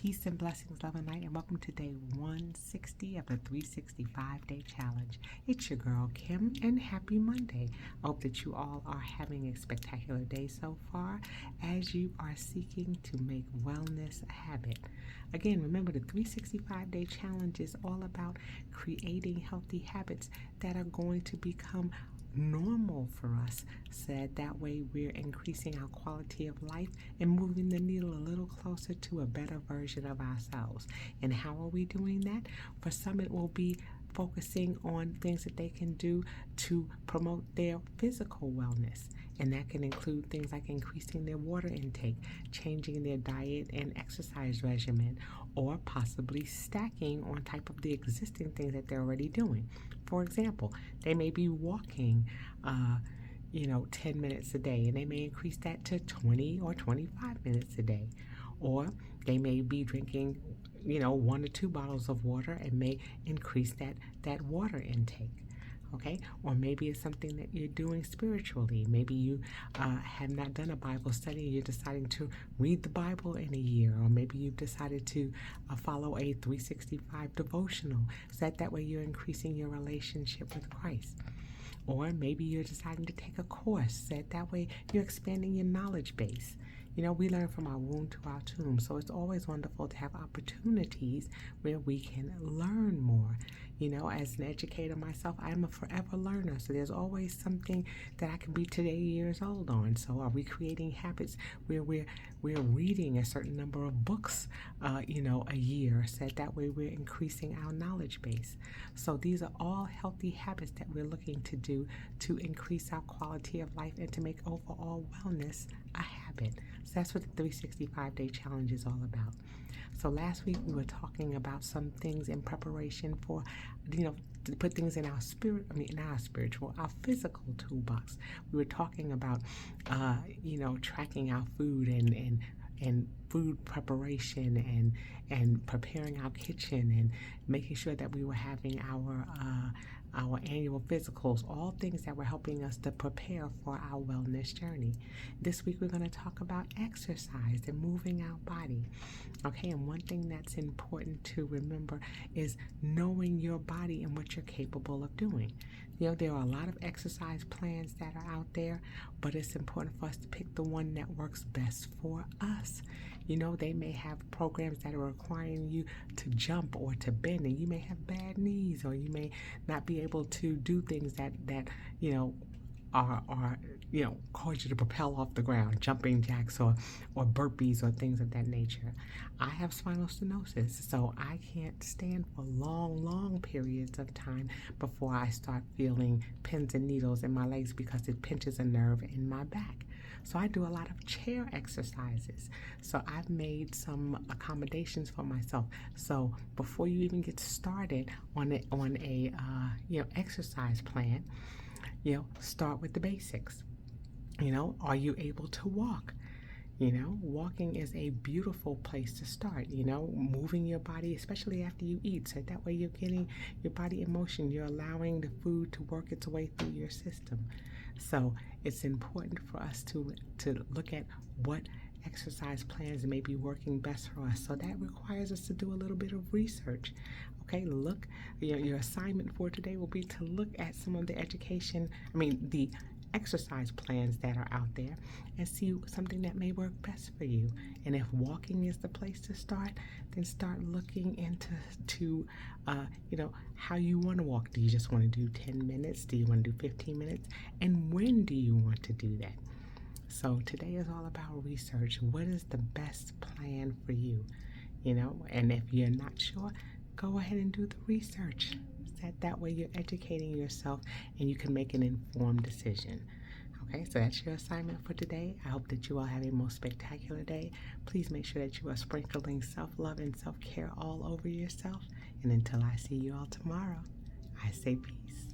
Peace and blessings, love and light, and welcome to day 160 of the 365-day challenge. It's your girl, Kim, and happy Monday. I hope that you all are having a spectacular day so far as you are seeking to make wellness a habit. Again, remember the 365-day challenge is all about creating healthy habits that are going to become normal for us, said that way we're increasing our quality of life and moving the needle a little closer to a better version of ourselves. And how are we doing that? For some, it will be focusing on things that they can do to promote their physical wellness. And that can include things like increasing their water intake, changing their diet and exercise regimen, or possibly stacking on top of the existing things that they're already doing. For example, they may be walking 10 minutes a day, and they may increase that to 20 or 25 minutes a day. Or they may be drinking 1 or 2 bottles of water and may increase that water intake. Okay, or maybe it's something that you're doing spiritually. Maybe you have not done a Bible study and you're deciding to read the Bible in a year, or maybe you've decided to follow a 365 devotional, so that way you're increasing your relationship with Christ. Or maybe you're deciding to take a course, so that way you're expanding your knowledge base. We learn from our womb to our tomb, so it's always wonderful to have opportunities where we can learn more. As an educator myself, I am a forever learner, so there's always something that I can be today years old on. So are we creating habits where we're reading a certain number of books, a year, so that way we're increasing our knowledge base. So these are all healthy habits that we're looking to do to increase our quality of life and to make overall wellness a habit. So that's what the 365-day challenge is all about. So last week we were talking about some things in preparation for, to put things in our our physical toolbox. We were talking about, tracking our food and food preparation and preparing our kitchen and making sure that we were having our annual physicals, all things that were helping us to prepare for our wellness journey. This week we're going to talk about exercise and moving our body. Okay, and one thing that's important to remember is knowing your body and what you're capable of doing. There are a lot of exercise plans that are out there, but it's important for us to pick the one that works best for us. They may have programs that are requiring you to jump or to bend, and you may have bad knees, or you may not be able to do things that are cause you to propel off the ground, jumping jacks or burpees or things of that nature. I have spinal stenosis, so I can't stand for long periods of time before I start feeling pins and needles in my legs because it pinches a nerve in my back. So I do a lot of chair exercises. So I've made some accommodations for myself. So before you even get started on a exercise plan, start with the basics. Are you able to walk? Walking is a beautiful place to start, moving your body, especially after you eat. So that way you're getting your body in motion. You're allowing the food to work its way through your system. So it's important for us to look at what exercise plans may be working best for us. So that requires us to do a little bit of research. Okay, look, your assignment for today will be to look at some of the the exercise plans that are out there and see something that may work best for you. And if walking is the place to start, then start looking into how you want to walk. Do you just want to do 10 minutes? Do you want to do 15 minutes? And when do you want to do that? So today is all about research. What is the best plan for you? And if you're not sure, go ahead and do the research. That way you're educating yourself and you can make an informed decision. Okay, so that's your assignment for today. I hope that you all have a most spectacular day. Please make sure that you are sprinkling self-love and self-care all over yourself. And until I see you all tomorrow, I say peace.